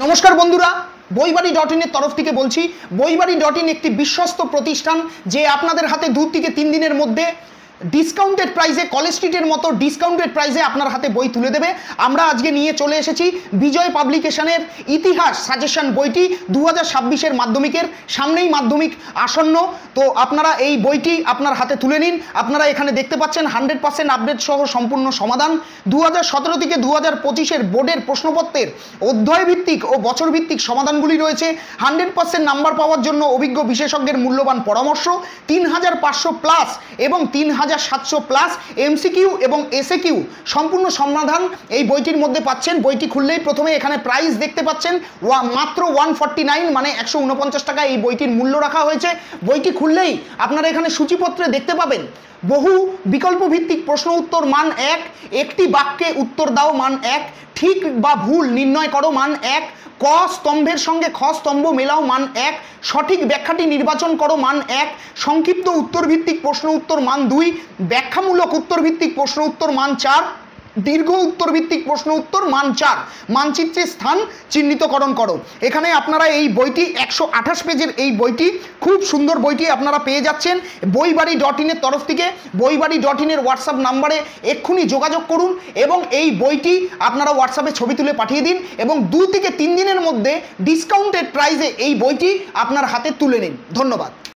নমস্কার বন্ধুরা, বইবাড়ি .in এর তরফ থেকে বলছি। বইবাড়ি .in একটি বিশ্বস্ত প্রতিষ্ঠান যে আপনাদের হাতে 2 থেকে 3 দিনের মধ্যে ডিসকাউন্টেড প্রাইসে, কলেজ স্ট্রিটের মতো ডিসকাউন্টেড প্রাইসে আপনার হাতে বই তুলে দেবে। আমরা আজকে নিয়ে চলে এসেছি বিজয় পাবলিকেশনের ইতিহাস সাজেশন বইটি। 2026-এর মাধ্যমিকের সামনেই মাধ্যমিক আসন্ন, তো আপনারা এই বইটি আপনার হাতে তুলে নিন। আপনারা এখানে দেখতে পাচ্ছেন 100% আপডেট সহ সম্পূর্ণ সমাধান। 2017 থেকে 2025-এর বোর্ডের প্রশ্নপত্রের অধ্যায়ভিত্তিক ও বছরভিত্তিক সমাধানগুলি রয়েছে। 100% নাম্বার পাওয়ার জন্য অভিজ্ঞ বিশেষজ্ঞের মূল্যবান পরামর্শ, 3500 প্লাস এবং 3700 প্লাস এমসিকিউ এবং এসএকিউ সম্পূর্ণ সমাধান এই বইটির মধ্যে পাচ্ছেন। বইটি খুললেই প্রথমে এখানে প্রাইস দেখতে পাচ্ছেন মাত্র 149, মানে 149 টাকা এই বইটির মূল্য রাখা হয়েছে। বইটি খুললেই আপনারা এখানে সূচিপত্রে দেখতে পাবেন বহু বিকল্প ভিত্তিক প্রশ্ন উত্তর মান 1, একটি বাক্যে উত্তর দাও মান 1, ঠিক বা ভুল নির্ণয় করো মান 1, ক স্তম্ভের সঙ্গে খ স্তম্ভ মেলাও মান 1, সঠিক ব্যাখ্যাটি নির্বাচন করো মান 1, সংক্ষিপ্ত উত্তর ভিত্তিক প্রশ্ন উত্তর মান 2, ব্যাখ্যামূলক উত্তর ভিত্তিক প্রশ্ন উত্তর মান 4, দীর্ঘ উত্তর ভিত্তিক প্রশ্ন উত্তর মান 4, মানচিত্রে স্থান চিহ্নিতকরণ করো। এখানে আপনারা এই বইটি 128 পেজের এই বইটি, খুব সুন্দর বইটি আপনারা পেয়ে যাচ্ছেন বইবাড়ি .in এর তরফ থেকে। বইবাড়ি .in এর হোয়াটসঅ্যাপ নাম্বারে এক্ষুনি যোগাযোগ করুন এবং এই বইটি আপনারা হোয়াটসঅ্যাপে ছবি তুলে পাঠিয়ে দিন এবং 2 থেকে 3 দিনের মধ্যে ডিসকাউন্টেড প্রাইসে এই বইটি আপনার হাতে তুলে নিন। ধন্যবাদ।